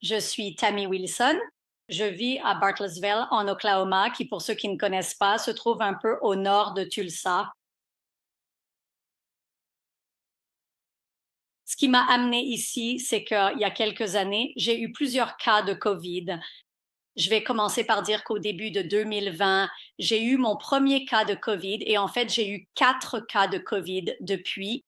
Je suis Tammy Wilson. Je vis à Bartlesville, en Oklahoma, qui, pour ceux qui ne connaissent pas, se trouve un peu au nord de Tulsa. Ce qui m'a amené ici, c'est qu'il y a quelques années, j'ai eu plusieurs cas de COVID. Je vais commencer par dire qu'au début de 2020, j'ai eu mon premier cas de COVID et en fait, j'ai eu 4 cas de COVID depuis.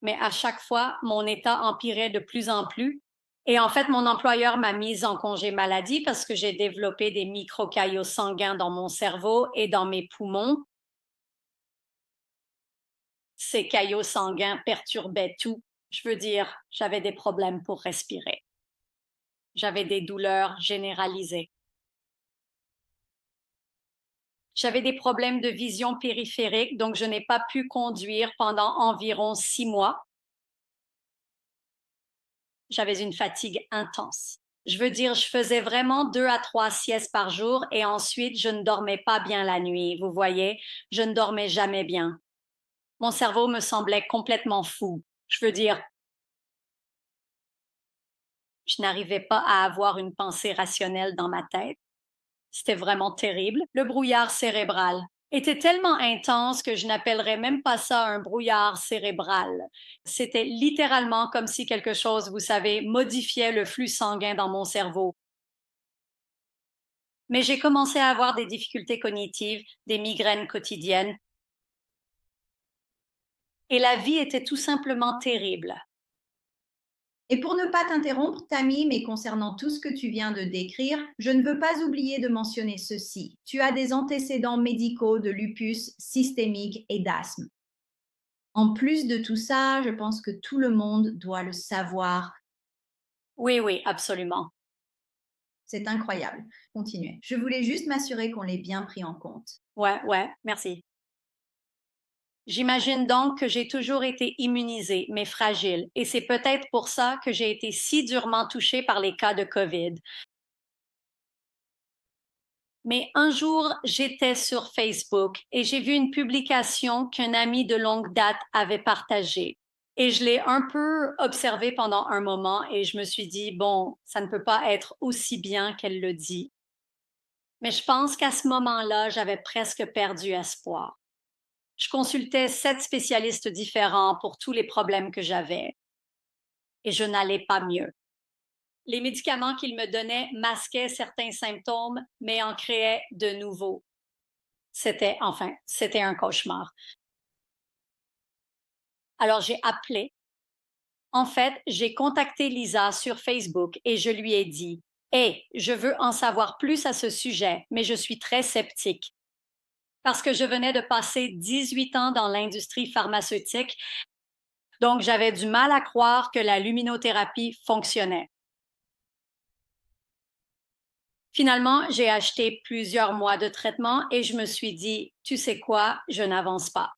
Mais à chaque fois, mon état empirait de plus en plus. Et en fait, mon employeur m'a mise en congé maladie parce que j'ai développé des microcaillots sanguins dans mon cerveau et dans mes poumons. Ces caillots sanguins perturbaient tout. Je veux dire, j'avais des problèmes pour respirer. J'avais des douleurs généralisées. J'avais des problèmes de vision périphérique, donc je n'ai pas pu conduire pendant environ 6 mois. J'avais une fatigue intense. Je veux dire, je faisais vraiment 2 à 3 siestes par jour et ensuite, je ne dormais pas bien la nuit. Vous voyez, je ne dormais jamais bien. Mon cerveau me semblait complètement fou. Je veux dire, je n'arrivais pas à avoir une pensée rationnelle dans ma tête. C'était vraiment terrible. Le brouillard cérébral était tellement intense que je n'appellerais même pas ça un brouillard cérébral. C'était littéralement comme si quelque chose, vous savez, modifiait le flux sanguin dans mon cerveau. Mais j'ai commencé à avoir des difficultés cognitives, des migraines quotidiennes, et la vie était tout simplement terrible. Et pour ne pas t'interrompre, Tammy, mais concernant tout ce que tu viens de décrire, je ne veux pas oublier de mentionner ceci. Tu as des antécédents médicaux de lupus systémique et d'asthme. En plus de tout ça, je pense que tout le monde doit le savoir. Oui, oui, absolument. C'est incroyable. Continuez. Je voulais juste m'assurer qu'on l'ait bien pris en compte. Ouais, ouais, merci. J'imagine donc que j'ai toujours été immunisée, mais fragile, et c'est peut-être pour ça que j'ai été si durement touchée par les cas de COVID. Mais un jour, j'étais sur Facebook et j'ai vu une publication qu'un ami de longue date avait partagée. Et je l'ai un peu observée pendant un moment et je me suis dit, bon, ça ne peut pas être aussi bien qu'elle le dit. Mais je pense qu'à ce moment-là, j'avais presque perdu espoir. Je consultais 7 spécialistes différents pour tous les problèmes que j'avais et je n'allais pas mieux. Les médicaments qu'ils me donnaient masquaient certains symptômes, mais en créaient de nouveaux. C'était un cauchemar. Alors j'ai appelé. En fait, j'ai contacté Lisa sur Facebook et je lui ai dit, hey, je veux en savoir plus à ce sujet, mais je suis très sceptique. Parce que je venais de passer 18 ans dans l'industrie pharmaceutique, donc j'avais du mal à croire que la luminothérapie fonctionnait. Finalement, j'ai acheté plusieurs mois de traitement et je me suis dit, tu sais quoi, je n'avance pas.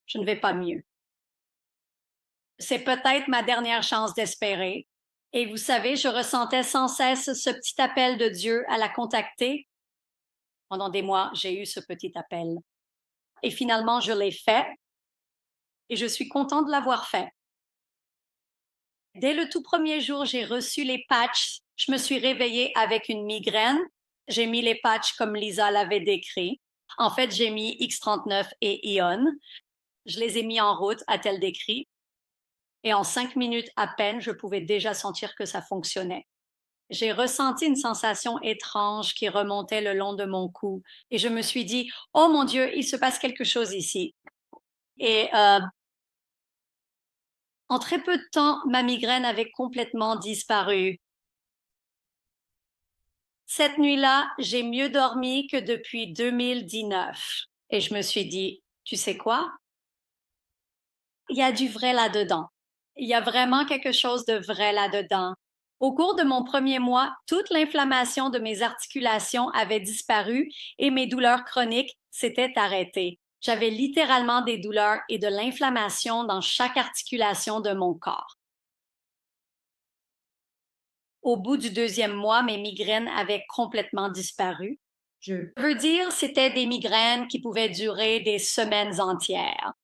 Je ne vais pas mieux. C'est peut-être ma dernière chance d'espérer. Et vous savez, je ressentais sans cesse ce petit appel de Dieu à la contacter. Pendant des mois, j'ai eu ce petit appel. Et finalement, je l'ai fait et je suis contente de l'avoir fait. Dès le tout premier jour, j'ai reçu les patchs. Je me suis réveillée avec une migraine. J'ai mis les patchs comme Lisa l'avait décrit. En fait, j'ai mis X39 et Ion. Je les ai mis en route, a-t-elle décrit. Et en 5 minutes à peine, je pouvais déjà sentir que ça fonctionnait. J'ai ressenti une sensation étrange qui remontait le long de mon cou et je me suis dit, oh mon Dieu, il se passe quelque chose ici. Et en très peu de temps, ma migraine avait complètement disparu. Cette nuit-là, j'ai mieux dormi que depuis 2019. Et je me suis dit, tu sais quoi? Il y a du vrai là-dedans. Il y a vraiment quelque chose de vrai là-dedans. Au cours de mon premier mois, toute l'inflammation de mes articulations avait disparu et mes douleurs chroniques s'étaient arrêtées. J'avais littéralement des douleurs et de l'inflammation dans chaque articulation de mon corps. Au bout du deuxième mois, mes migraines avaient complètement disparu. Je veux dire, c'était des migraines qui pouvaient durer des semaines entières.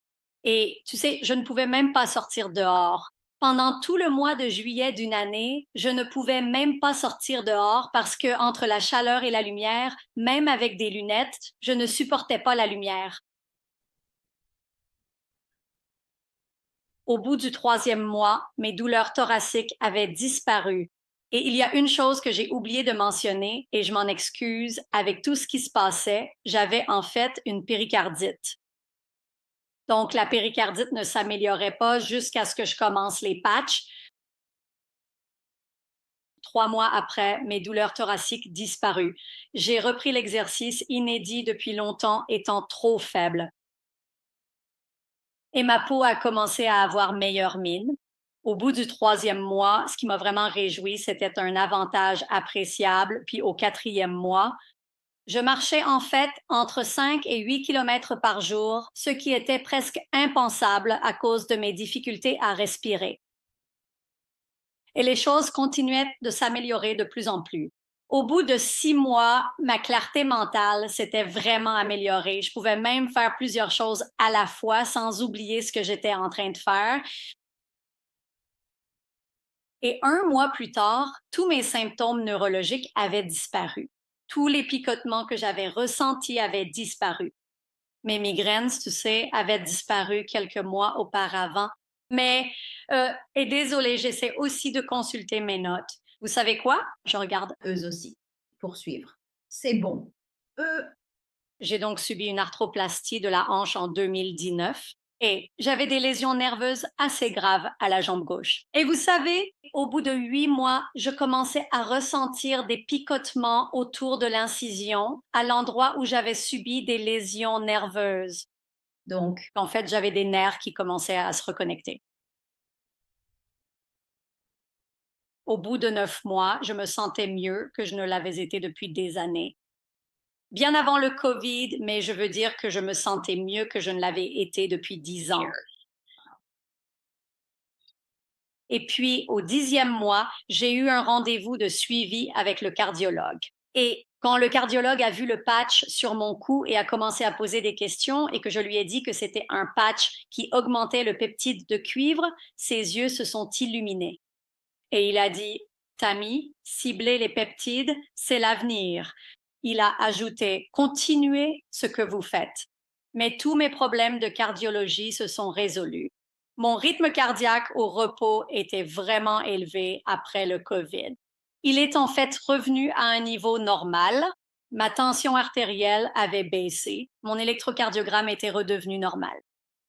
Et tu sais, je ne pouvais même pas sortir dehors. Pendant tout le mois de juillet d'une année, je ne pouvais même pas sortir dehors parce que entre la chaleur et la lumière, même avec des lunettes, je ne supportais pas la lumière. Au bout du troisième mois, mes douleurs thoraciques avaient disparu. Et il y a une chose que j'ai oublié de mentionner, et je m'en excuse, avec tout ce qui se passait, j'avais en fait une péricardite. Donc, la péricardite ne s'améliorait pas jusqu'à ce que je commence les patchs. 3 mois après, mes douleurs thoraciques disparues. J'ai repris l'exercice inédit depuis longtemps, étant trop faible. Et ma peau a commencé à avoir meilleure mine. Au bout du troisième mois, ce qui m'a vraiment réjoui, c'était un avantage appréciable. Puis au quatrième mois, je marchais en fait entre 5 et 8 kilomètres par jour, ce qui était presque impensable à cause de mes difficultés à respirer. Et les choses continuaient de s'améliorer de plus en plus. Au bout de 6 mois, ma clarté mentale s'était vraiment améliorée. Je pouvais même faire plusieurs choses à la fois sans oublier ce que j'étais en train de faire. Et 1 mois plus tard, tous mes symptômes neurologiques avaient disparu. Tous les picotements que j'avais ressentis avaient disparu. Mes migraines, tu sais, avaient disparu quelques mois auparavant. Mais, et désolée, j'essaie aussi de consulter mes notes. Vous savez quoi? Je regarde. Eux aussi. Poursuivre. C'est bon. Eux, J'ai donc subi une arthroplastie de la hanche en 2019 et j'avais des lésions nerveuses assez graves à la jambe gauche. Et vous savez, au bout de 8 mois, je commençais à ressentir des picotements autour de l'incision, à l'endroit où j'avais subi des lésions nerveuses. donc, En fait, j'avais des nerfs qui commençaient à se reconnecter. Au bout de 9 mois, je me sentais mieux que je ne l'avais été depuis des années. Bien avant le COVID, mais je veux dire que je me sentais mieux que je ne l'avais été depuis 10 ans. Et puis, au 10e mois, j'ai eu un rendez-vous de suivi avec le cardiologue. Et quand le cardiologue a vu le patch sur mon cou et a commencé à poser des questions et que je lui ai dit que c'était un patch qui augmentait le peptide de cuivre, ses yeux se sont illuminés. Et il a dit, Tammy, cibler les peptides, c'est l'avenir. Il a ajouté, continuez ce que vous faites. Mais tous mes problèmes de cardiologie se sont résolus. Mon rythme cardiaque au repos était vraiment élevé après le COVID. Il est en fait revenu à un niveau normal. Ma tension artérielle avait baissé. Mon électrocardiogramme était redevenu normal.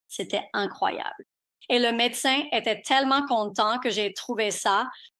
C'était incroyable. Et le médecin était tellement content que j'ai trouvé ça